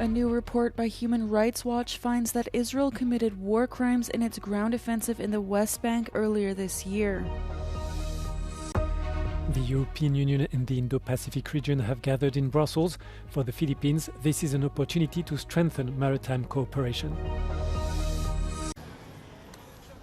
A new report by Human Rights Watch finds that Israel committed war crimes in its ground offensive in the West Bank earlier this year. The European Union and the Indo-Pacific region have gathered in Brussels. For the Philippines, this is an opportunity to strengthen maritime cooperation.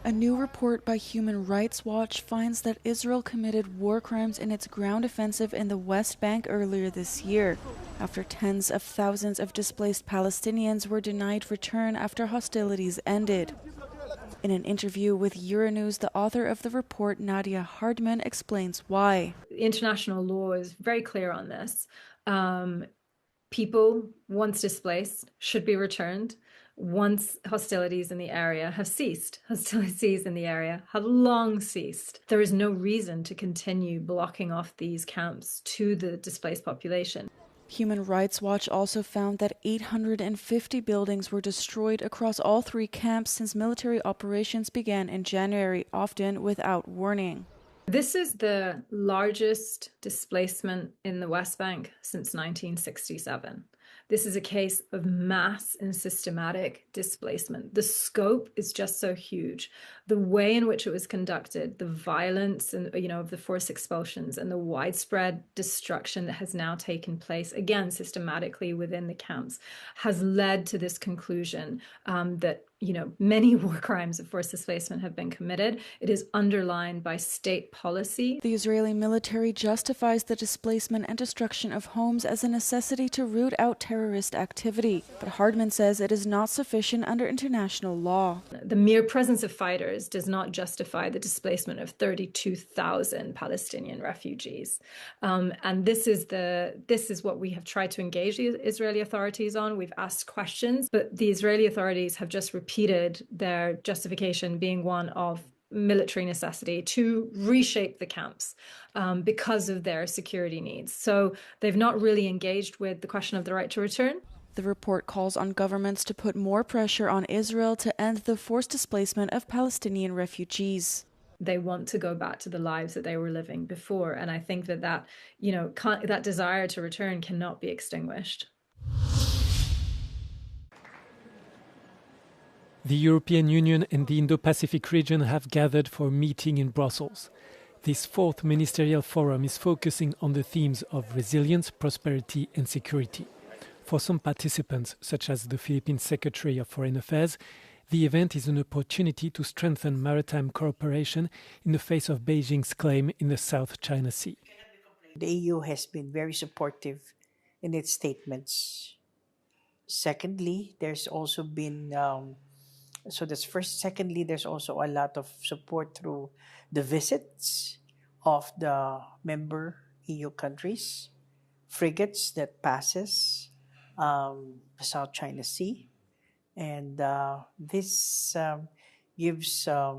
A new report by Human Rights Watch finds that Israel committed war crimes in its ground offensive in the West Bank earlier this year, after tens of thousands of displaced Palestinians were denied return after hostilities ended. In an interview with Euronews, the author of the report, Nadia Hardman, explains why. International law is very clear on this. People, once displaced, should be returned once hostilities in the area have ceased. Hostilities in the area have long ceased. There is no reason to continue blocking off these camps to the displaced population. Human Rights Watch also found that 850 buildings were destroyed across all three camps since military operations began in January, often without warning. This is the largest displacement in the West Bank since 1967. This is a case of mass and systematic displacement. The scope is just so huge. The way in which it was conducted, the violence and of the forced expulsions and the widespread destruction that has now taken place, again, systematically within the camps, has led to this conclusion that many war crimes of forced displacement have been committed. It is underlined by state policy. The Israeli military justifies the displacement and destruction of homes as a necessity to root out terrorist activity. But Hardman says it is not sufficient under international law. The mere presence of fighters does not justify the displacement of 32,000 Palestinian refugees. And this is what we have tried to engage the Israeli authorities on. We've asked questions, but the Israeli authorities have just repeated their justification being one of military necessity to reshape the camps because of their security needs. So they've not really engaged with the question of the right to return. The report calls on governments to put more pressure on Israel to end the forced displacement of Palestinian refugees. They want to go back to the lives that they were living before. And I think that desire to return cannot be extinguished. The European Union and the Indo-Pacific region have gathered for a meeting in Brussels. This fourth ministerial forum is focusing on the themes of resilience, prosperity and security. For some participants, such as the Philippine Secretary of Foreign Affairs, the event is an opportunity to strengthen maritime cooperation in the face of Beijing's claim in the South China Sea. The EU has been very supportive in its statements. Secondly, there's also been Secondly, there's also a lot of support through the visits of the member EU countries, frigates that passes the South China Sea, and this gives a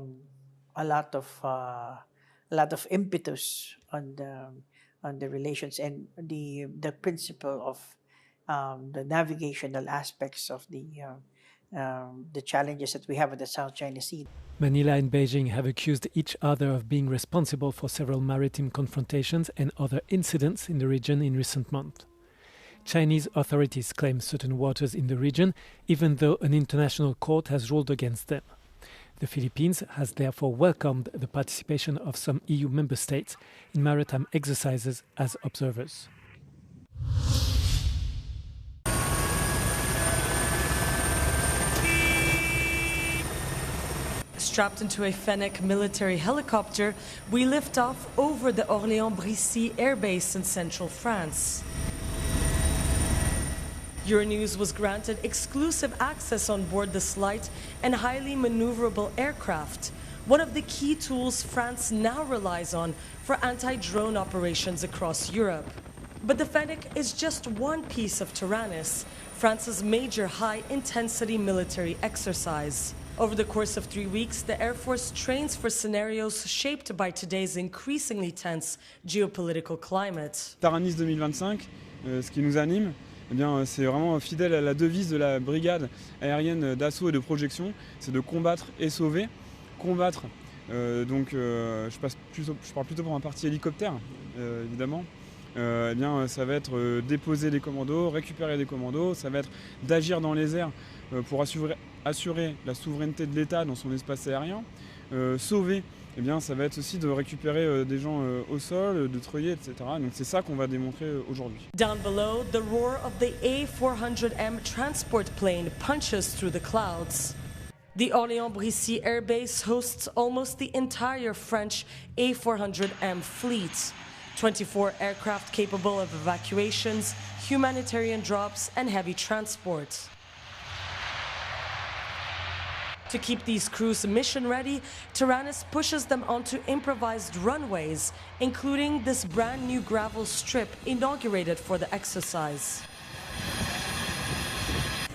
lot of impetus on the relations and the principle of the navigational aspects of the challenges that we have in the South China Sea. Manila and Beijing have accused each other of being responsible for several maritime confrontations and other incidents in the region in recent months. Chinese authorities claim certain waters in the region, even though an international court has ruled against them. The Philippines has therefore welcomed the participation of some EU member states in maritime exercises as observers. Strapped into a Fennec military helicopter, we lift off over the Orléans-Brissy airbase in central France. Euronews was granted exclusive access on board this light and highly maneuverable aircraft, one of the key tools France now relies on for anti-drone operations across Europe. But the Fennec is just one piece of Taranis, France's major high-intensity military exercise. Over the course of 3 weeks, the Air Force trains for scenarios shaped by today's increasingly tense geopolitical climate. Taranis 2025, ce qui nous anime, c'est vraiment fidèle à la devise de la brigade aérienne d'assaut et de projection, c'est de combattre et sauver. Combattre, je parle plutôt pour un parti hélicoptère, évidemment. eh bien, ça va être déposer des commandos, récupérer des commandos, ça va être d'agir dans les airs pour assurer la souveraineté de l'État dans son espace aérien, sauver. Eh bien, ça va être aussi de récupérer des gens au sol, de treuiller, etc. Donc c'est ça qu'on va démontrer aujourd'hui. Down below, the roar of the A400M transport plane punches through the clouds. The Orléans-Brissy Air Base hosts almost the entire French A400M fleet. 24 aircraft capable of evacuations, humanitarian drops, and heavy transport. To keep these crews mission ready, Taranis pushes them onto improvised runways, including this brand new gravel strip inaugurated for the exercise.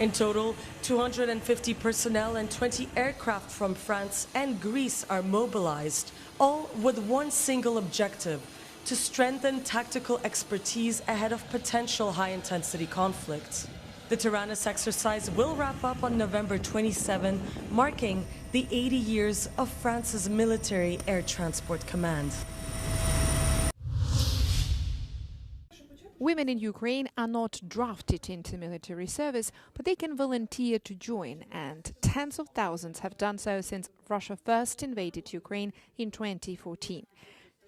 In total, 250 personnel and 20 aircraft from France and Greece are mobilized, all with one single objective: to strengthen tactical expertise ahead of potential high-intensity conflicts. The Taranis exercise will wrap up on November 27, marking the 80 years of France's military air transport command. Women in Ukraine are not drafted into military service, but they can volunteer to join, and tens of thousands have done so since Russia first invaded Ukraine in 2014.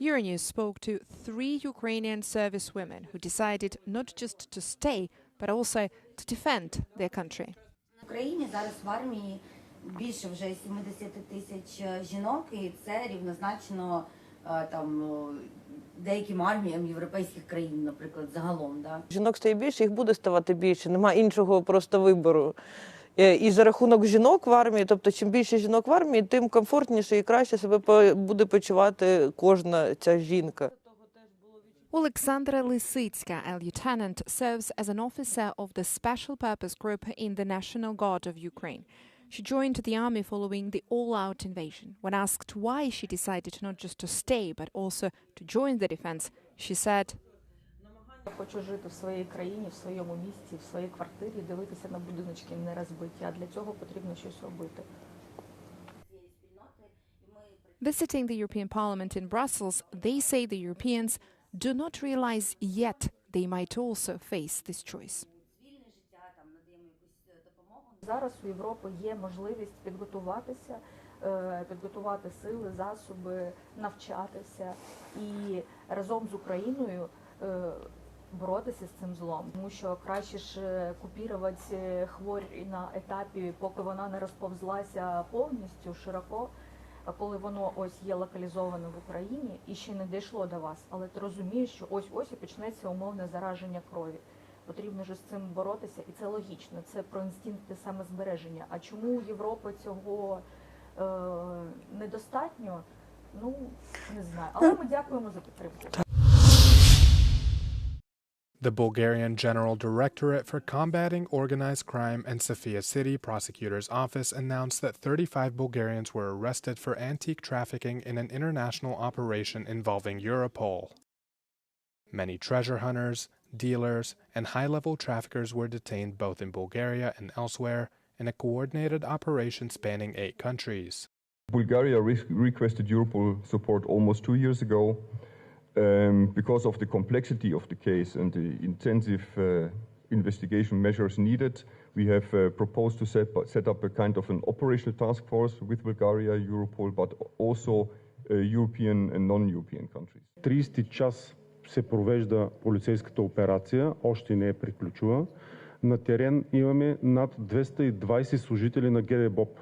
Euronews spoke to 3 Ukrainian servicewomen who decided not just to stay, but also to defend their country. В Україні зараз в армії більше вже 70 тисяч жінок, і це рівнозначно там деяким арміям європейських країн, наприклад, загалом. Да? Жінок стає більше, їх буде ставати більше, немає іншого просто вибору. І за рахунок жінок в армії, тобто чим більше жінок в армії, тим комфортніше і краще себе буде почувати кожна ця жінка. Alexandra Lysitska, a lieutenant, serves as an officer of the Special Purpose Group in the National Guard of Ukraine. She joined the army following the all-out invasion. When asked why she decided not just to stay, but also to join the defense, she said, Я хочу жити в своїй країні, в своєму місті, в своїй квартирі, дивитися на будиночки не розбиті, а для цього потрібно щось робити. Visiting the European Parliament in Brussels, they say the Europeans do not realize yet they might also face this choice. Зараз у Європи є можливість підготуватися, підготувати сили, засоби, навчатися і разом з Україною боротися з цим злом. Тому що краще ж купувати хворь на етапі, поки вона не розповзлася повністю, широко, а коли воно ось є локалізоване в Україні і ще не дійшло до вас, але ти розумієш, що ось і почнеться умовне зараження крові. Потрібно ж з цим боротися, і це логічно, це про інстинкти самозбереження. А чому у Європи цього недостатньо, ну, не знаю. Але ми дякуємо за підтримку. The Bulgarian General Directorate for Combating Organized Crime and Sofia City Prosecutor's Office announced that 35 Bulgarians were arrested for antique trafficking in an international operation involving Europol. Many treasure hunters, dealers, and high-level traffickers were detained both in Bulgaria and elsewhere in a coordinated operation spanning 8 countries. Bulgaria requested Europol support almost 2 years ago. Because of the complexity of the case and the intensive investigation measures needed, we have proposed to set up a kind of an operational task force with Bulgaria, Europol, but also European and non-European countries. 30 час се провежда полицейската операция, още не е приключила. На терен имаме над 220 служители на ГДБОП,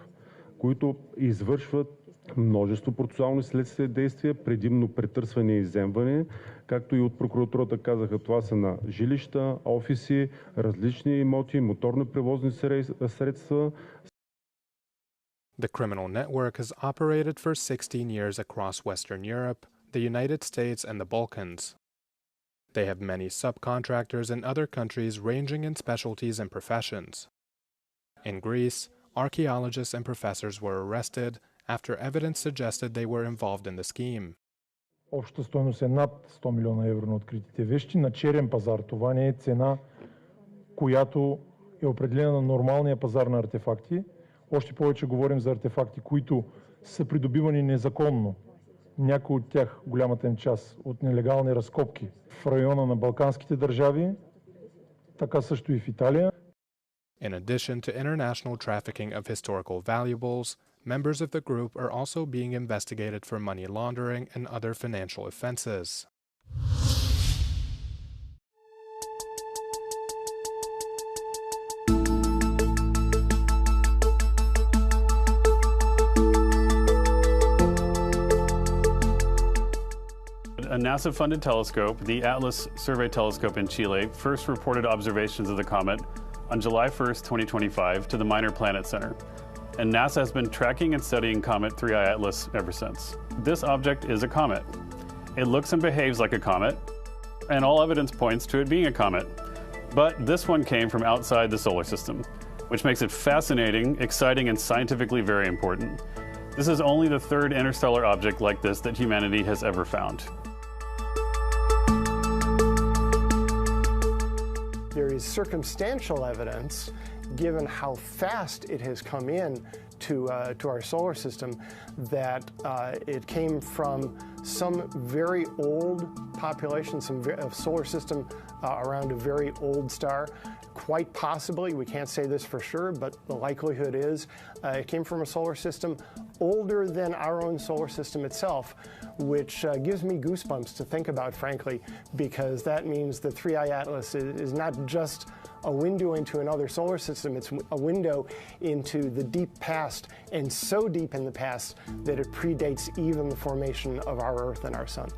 които извършват множество процесуални следствени действия, предимно претърсване и изземване, както и от прокуратурата казаха, това са на жилища, офиси, различни имоти, моторни превозни средства. The criminal network has operated for 16 years across Western Europe, the United States, and the Balkans. They have many subcontractors in other countries ranging in specialties and professions. In Greece, archaeologists and professors were arrested after evidence suggested they were involved in the scheme. Общата стойност е над 100 милиона евро на откритите вещи на черен пазар. Това не е цена, която е определена на нормалния пазар на артефакти. Още повече говорим за артефакти, които са придобивани незаконно някои от тях, голямата им част, от нелегални разкопки в района на Балканските държави, така също и в Италия. In addition to international trafficking of historical valuables, members of the group are also being investigated for money laundering and other financial offenses. A NASA-funded telescope, the Atlas Survey Telescope in Chile, first reported observations of the comet on July 1st, 2025 to the Minor Planet Center. And NASA has been tracking and studying Comet 3I Atlas ever since. This object is a comet. It looks and behaves like a comet, and all evidence points to it being a comet. But this one came from outside the solar system, which makes it fascinating, exciting, and scientifically very important. This is only the third interstellar object like this that humanity has ever found. There is circumstantial evidence, given how fast it has come in to our solar system, that it came from some very old population, solar system around a very old star. Quite possibly, we can't say this for sure, but the likelihood is it came from a solar system older than our own solar system itself, which gives me goosebumps to think about, frankly, because that means the 3I Atlas is not just a window into another solar system, it's a window into the deep past, and so deep in the past that it predates even the formation of our Earth and our Sun.